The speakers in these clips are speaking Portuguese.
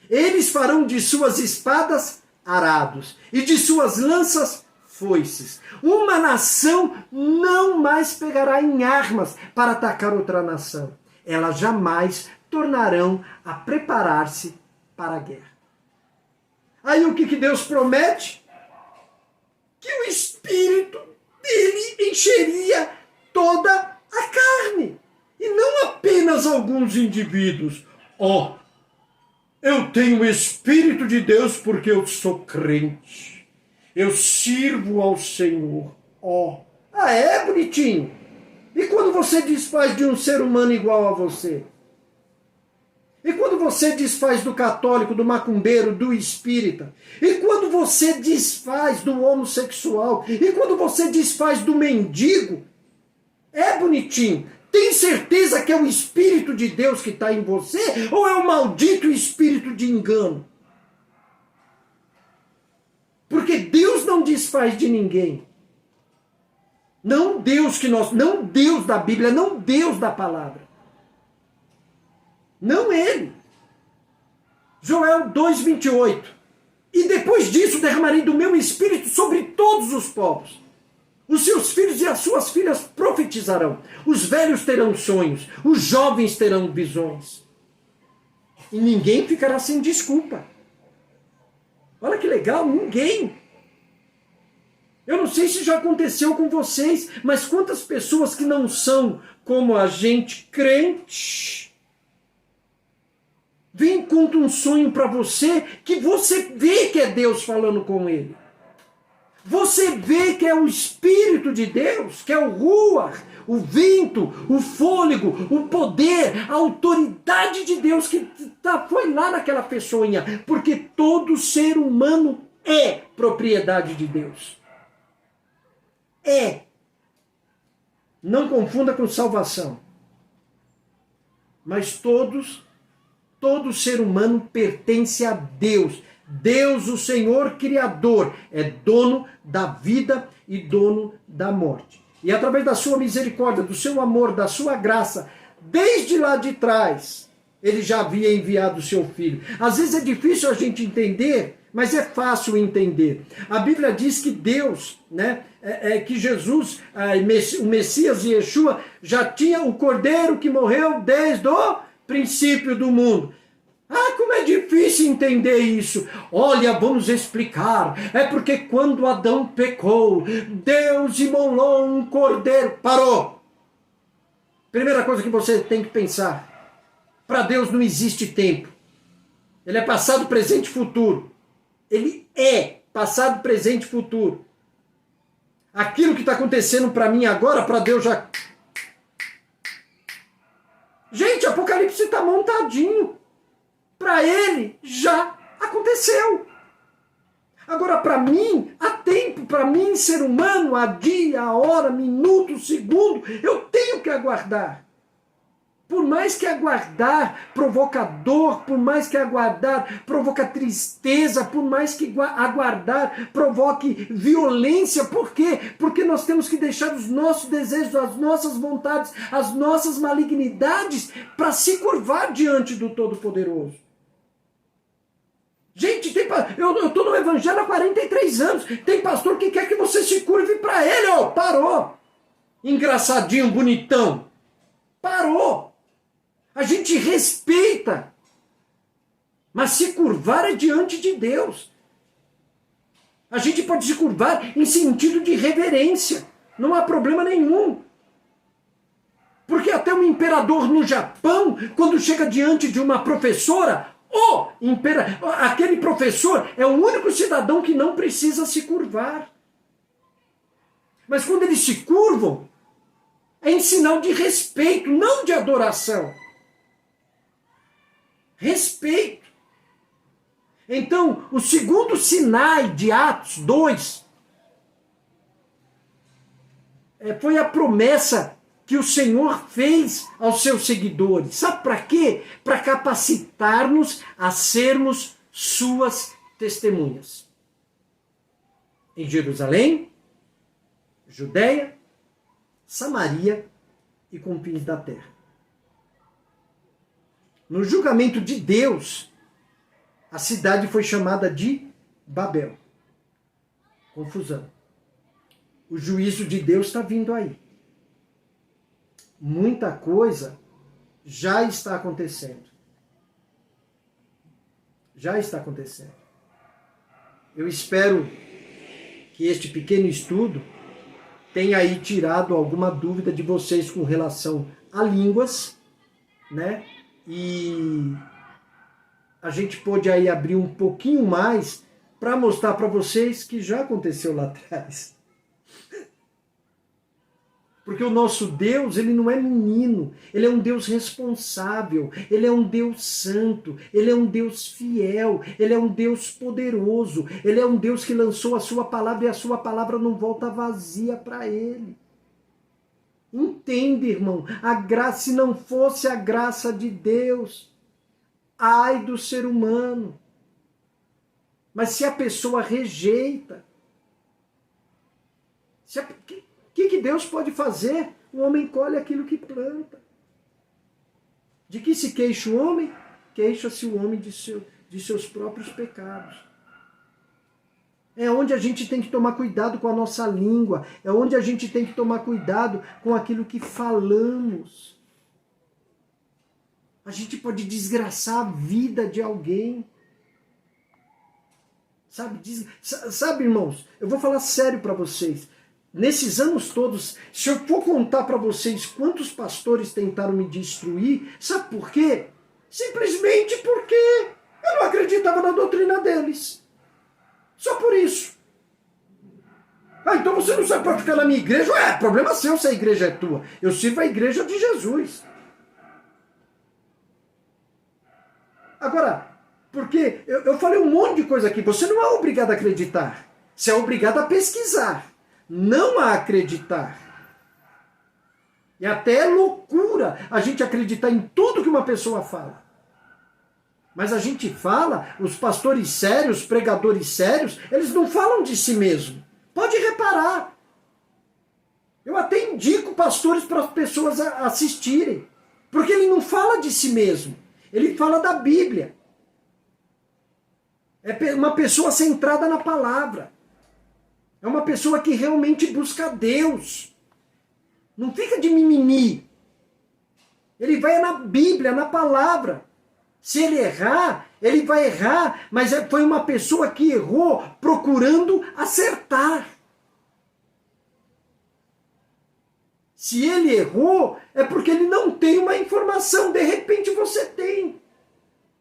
Eles farão de suas espadas arados e de suas lanças foices. Uma nação não mais pegará em armas para atacar outra nação. Elas jamais tornarão a preparar-se para a guerra. Aí o que Deus promete? Que o Espírito dele encheria toda a carne. E não apenas alguns indivíduos. Eu tenho o Espírito de Deus porque eu sou crente. Eu sirvo ao Senhor. É bonitinho. E quando você desfaz de um ser humano igual a você? E quando você desfaz do católico, do macumbeiro, do espírita? E quando você desfaz do homossexual? E quando você desfaz do mendigo? É bonitinho. Tem certeza que é o Espírito de Deus que está em você? Ou é o maldito espírito de engano? Porque Deus não desfaz de ninguém. Não Deus da Bíblia, não Deus da palavra. Não ele. Joel 2:28. E depois disso derramarei do meu espírito sobre todos os povos. Os seus filhos e as suas filhas profetizarão. Os velhos terão sonhos. Os jovens terão visões. E ninguém ficará sem desculpa. Olha que legal, ninguém. Eu não sei se já aconteceu com vocês, mas quantas pessoas que não são como a gente crente, vem e conta um sonho para você que você vê que é Deus falando com ele. Você vê que é o Espírito de Deus, que é o Ruach, o vento, o fôlego, o poder, a autoridade de Deus que foi lá naquela pessoinha. Porque todo ser humano é propriedade de Deus. É. Não confunda com salvação. Mas todo ser humano pertence a Deus. Deus, o Senhor Criador, é dono da vida e dono da morte. E através da sua misericórdia, do seu amor, da sua graça, desde lá de trás, ele já havia enviado o seu Filho. Às vezes é difícil a gente entender, mas é fácil entender. A Bíblia diz que Deus, que Jesus, o Messias e Yeshua, já tinha o Cordeiro que morreu desde o princípio do mundo. Como é difícil entender isso. Olha, vamos explicar. É porque quando Adão pecou, Deus imolou um cordeiro. Parou. Primeira coisa que você tem que pensar. Para Deus não existe tempo. Ele é passado, presente e futuro. Ele é passado, presente e futuro. Aquilo que está acontecendo para mim agora, para Deus já... Gente, Apocalipse está montadinho. Para ele já aconteceu. Agora, para mim, há tempo. Para mim, ser humano, há dia, há hora, minuto, segundo, eu tenho que aguardar. Por mais que aguardar provoca dor, por mais que aguardar provoca tristeza, por mais que aguardar provoque violência. Por quê? Porque nós temos que deixar os nossos desejos, as nossas vontades, as nossas malignidades para se curvar diante do Todo-Poderoso. Gente, eu estou no Evangelho há 43 anos. Tem pastor que quer que você se curve para ele. Parou. Engraçadinho, bonitão. Parou. A gente respeita. Mas se curvar é diante de Deus. A gente pode se curvar em sentido de reverência. Não há problema nenhum. Porque até um imperador no Japão, quando chega diante de uma professora... aquele professor é o único cidadão que não precisa se curvar. Mas quando eles se curvam, é em sinal de respeito, não de adoração. Respeito. Então, o segundo Sinai de Atos 2 foi a promessa que o Senhor fez aos seus seguidores. Sabe para quê? Para capacitar-nos a sermos suas testemunhas. Em Jerusalém, Judeia, Samaria e confins da terra. No julgamento de Deus, A cidade foi chamada de Babel. Confusão. O juízo de Deus está vindo aí. Muita coisa já está acontecendo. Já está acontecendo. Eu espero que este pequeno estudo tenha aí tirado alguma dúvida de vocês com relação a línguas, né? E a gente pôde aí abrir um pouquinho mais para mostrar para vocês que já aconteceu lá atrás. Porque o nosso Deus, ele não é menino, ele é um Deus responsável, ele é um Deus santo, ele é um Deus fiel, ele é um Deus poderoso, ele é um Deus que lançou a sua palavra e a sua palavra não volta vazia para ele. Entende, irmão? A graça, se não fosse a graça de Deus, ai do ser humano. Mas se a pessoa rejeita, o que Deus pode fazer? O homem colhe aquilo que planta. De que se queixa o homem? Queixa-se o homem de seus próprios pecados. É onde a gente tem que tomar cuidado com a nossa língua. É onde a gente tem que tomar cuidado com aquilo que falamos. A gente pode desgraçar a vida de alguém. Sabe, irmãos? Eu vou falar sério para vocês. Nesses anos todos, se eu for contar para vocês quantos pastores tentaram me destruir, sabe por quê? Simplesmente porque eu não acreditava na doutrina deles. Só por isso. Ah, então você não sabe para ficar na minha igreja? Ué, problema seu se a igreja é tua. Eu sirvo a igreja de Jesus. Agora, porque eu falei um monte de coisa aqui, você não é obrigado a acreditar. Você é obrigado a pesquisar. Não a acreditar. E até é loucura a gente acreditar em tudo que uma pessoa fala. Mas a gente fala, os pastores sérios, os pregadores sérios, eles não falam de si mesmo. Pode reparar. Eu até indico pastores para as pessoas assistirem. Porque ele não fala de si mesmo. Ele fala da Bíblia. É uma pessoa centrada na palavra. É uma pessoa que realmente busca Deus. Não fica de mimimi. Ele vai na Bíblia, na palavra. Se ele errar, ele vai errar, mas foi uma pessoa que errou procurando acertar. Se ele errou, é porque ele não tem uma informação. De repente você tem.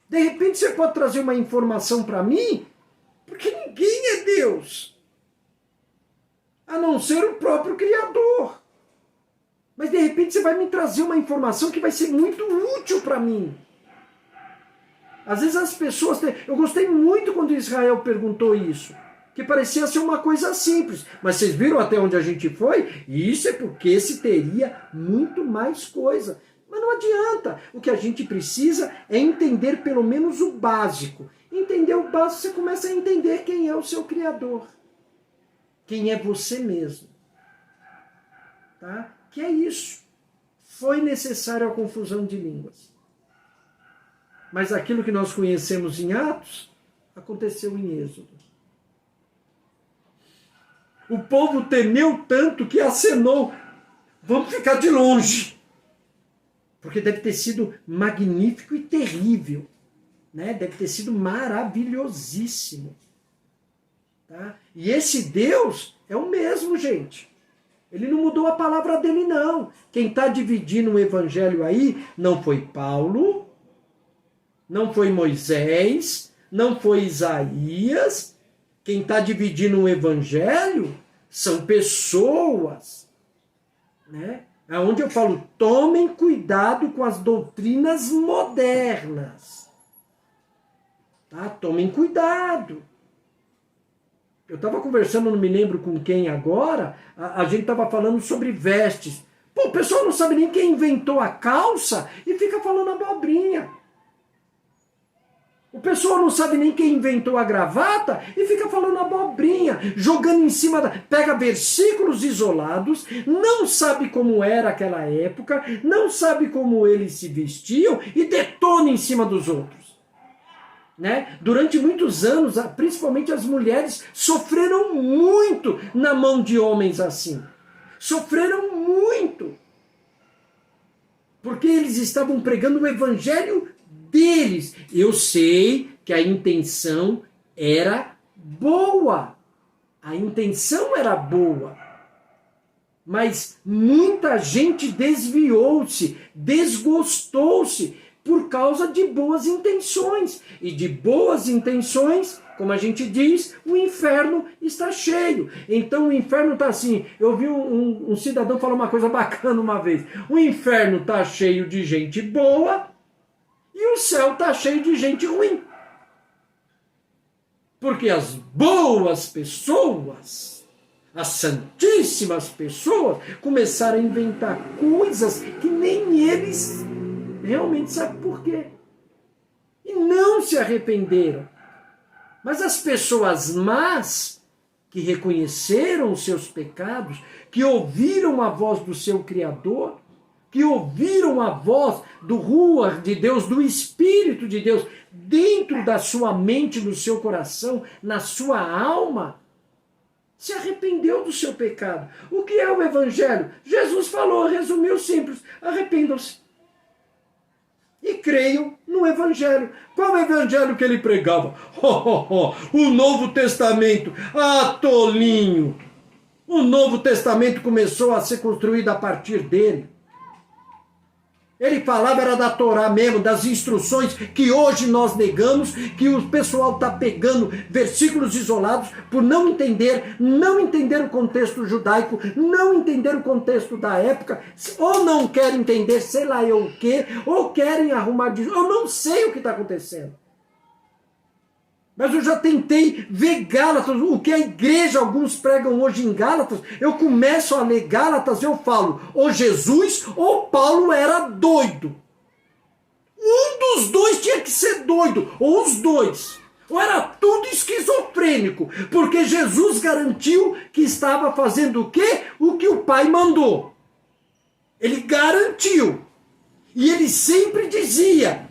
De repente você pode trazer uma informação para mim, porque ninguém é Deus. A não ser o próprio Criador. Mas de repente você vai me trazer uma informação que vai ser muito útil para mim. Às vezes as pessoas... Eu gostei muito quando Israel perguntou isso. Que parecia ser uma coisa simples. Mas vocês viram até onde a gente foi? E isso é porque se teria muito mais coisa. Mas não adianta. O que a gente precisa é entender pelo menos o básico. Entender o básico, você começa a entender quem é o seu Criador. Quem é você mesmo. Tá? Que é isso. Foi necessário a confusão de línguas. Mas aquilo que nós conhecemos em Atos, aconteceu em Êxodo. O povo temeu tanto que acenou. Vamos ficar de longe. Porque deve ter sido magnífico e terrível. Né? Deve ter sido maravilhosíssimo. Tá? E esse Deus é o mesmo, gente. Ele não mudou a palavra dele, não. Quem está dividindo o evangelho aí não foi Paulo, não foi Moisés, não foi Isaías. Quem está dividindo o evangelho são pessoas. Né? É onde eu falo, tomem cuidado com as doutrinas modernas. Tá? Tomem cuidado. Eu estava conversando, não me lembro com quem agora, a gente estava falando sobre vestes. Pô, o pessoal não sabe nem quem inventou a calça e fica falando abobrinha. O pessoal não sabe nem quem inventou a gravata e fica falando abobrinha, jogando em cima pega versículos isolados, não sabe como era aquela época, não sabe como eles se vestiam e detona em cima dos outros. né? Durante muitos anos, principalmente as mulheres, sofreram muito na mão de homens assim. Sofreram muito. Porque eles estavam pregando o evangelho deles. Eu sei que a intenção era boa. A intenção era boa. Mas muita gente desviou-se, desgostou-se por causa de boas intenções. E de boas intenções, como a gente diz, o inferno está cheio. Então o inferno está assim. Eu vi um cidadão falar uma coisa bacana uma vez. O inferno está cheio de gente boa e o céu está cheio de gente ruim. Porque as boas pessoas, as santíssimas pessoas, começaram a inventar coisas que nem eles realmente sabem por quê. E não se arrependeram. Mas as pessoas más, que reconheceram os seus pecados, que ouviram a voz do seu Criador, que ouviram a voz do Ruach de Deus, do Espírito de Deus, dentro da sua mente, no seu coração, na sua alma, se arrependeu do seu pecado. O que é o Evangelho? Jesus falou, resumiu simples, arrependam-se. E creiam no Evangelho. Qual o Evangelho que ele pregava? O Novo Testamento. Ah, tolinho! O Novo Testamento começou a ser construído a partir dele. Ele falava era da Torá mesmo, das instruções que hoje nós negamos, que o pessoal está pegando versículos isolados por não entender o contexto judaico, não entender o contexto da época, ou não querem entender, sei lá eu o quê, ou querem arrumar, eu não sei o que está acontecendo. Mas eu já tentei ver Gálatas, o que a igreja, alguns pregam hoje em Gálatas, eu começo a ler Gálatas e eu falo, ou Jesus ou Paulo era doido. Um dos dois tinha que ser doido, ou os dois. Ou era tudo esquizofrênico, porque Jesus garantiu que estava fazendo o quê? O que o Pai mandou. Ele garantiu. E ele sempre dizia,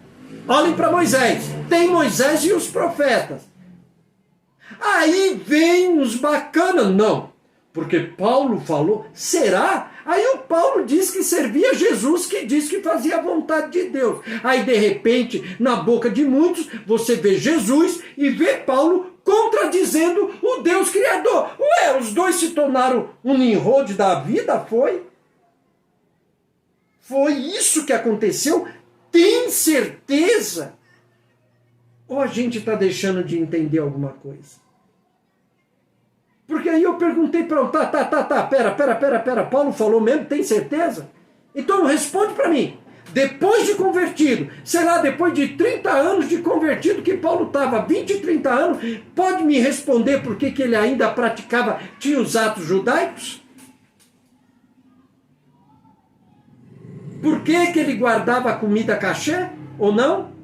olhem para Moisés, tem Moisés e os profetas. Aí vem os bacanas, não, porque Paulo falou, será? Aí o Paulo diz que servia Jesus, que diz que fazia a vontade de Deus. Aí de repente, na boca de muitos, você vê Jesus e vê Paulo contradizendo o Deus Criador. Ué, os dois se tornaram um Nimrod da vida, foi? Foi isso que aconteceu? Tem certeza? Ou a gente está deixando de entender alguma coisa? Porque aí eu perguntei para ele, pera, Paulo falou mesmo, tem certeza? Então responde para mim, depois de convertido, sei lá, depois de 30 anos de convertido, que Paulo estava 20, 30 anos, pode me responder por que ele ainda praticava, tinha os atos judaicos? Por que ele guardava a comida cachê ou não?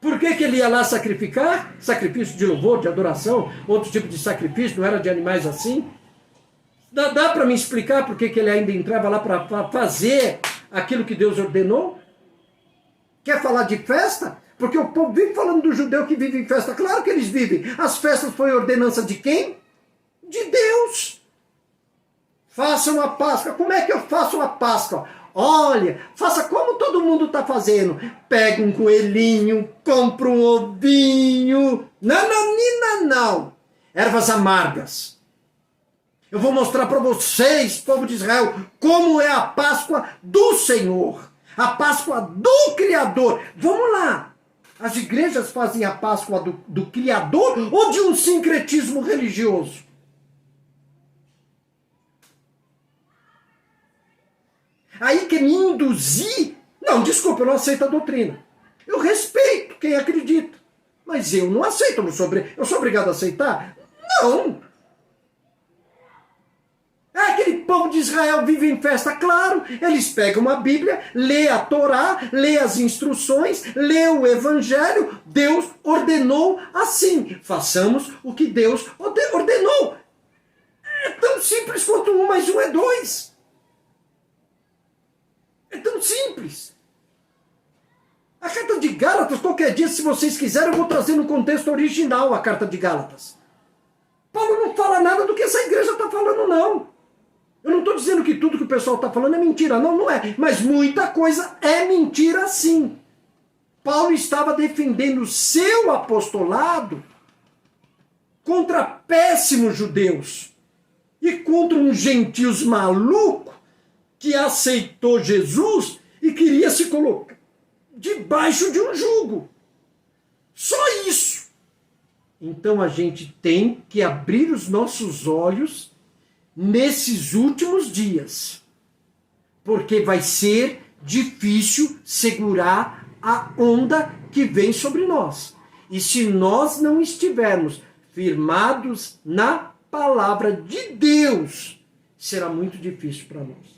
Por que ele ia lá sacrificar? Sacrifício de louvor, de adoração, outro tipo de sacrifício, não era de animais assim? Dá para me explicar por que ele ainda entrava lá para fazer aquilo que Deus ordenou? Quer falar de festa? Porque o povo vive falando do judeu que vive em festa. Claro que eles vivem. As festas foi ordenança de quem? De Deus. Façam a Páscoa. Como é que eu faço a Páscoa? Olha, faça como todo mundo está fazendo. Pega um coelhinho, compra um ovinho. Não. Ervas amargas. Eu vou mostrar para vocês, povo de Israel, como é a Páscoa do Senhor. A Páscoa do Criador. Vamos lá. As igrejas fazem a Páscoa do Criador ou de um sincretismo religioso? Aí quer me induzir? Não, desculpa, eu não aceito a doutrina. Eu respeito quem acredita. Mas eu não aceito, eu sou obrigado a aceitar? Não. Aquele povo de Israel vive em festa, claro. Eles pegam a Bíblia, lê a Torá, lê as instruções, lê o Evangelho. Deus ordenou assim. Façamos o que Deus ordenou. É tão simples quanto 1 mais 1 é 2. É tão simples. A carta de Gálatas, qualquer dia, se vocês quiserem, eu vou trazer no contexto original a carta de Gálatas. Paulo não fala nada do que essa igreja está falando, não. Eu não estou dizendo que tudo que o pessoal está falando é mentira. Não, não é. Mas muita coisa é mentira, sim. Paulo estava defendendo o seu apostolado contra péssimos judeus e contra uns gentios malucos que aceitou Jesus e queria se colocar debaixo de um jugo. Só isso. Então a gente tem que abrir os nossos olhos nesses últimos dias, porque vai ser difícil segurar a onda que vem sobre nós. E se nós não estivermos firmados na palavra de Deus, será muito difícil para nós.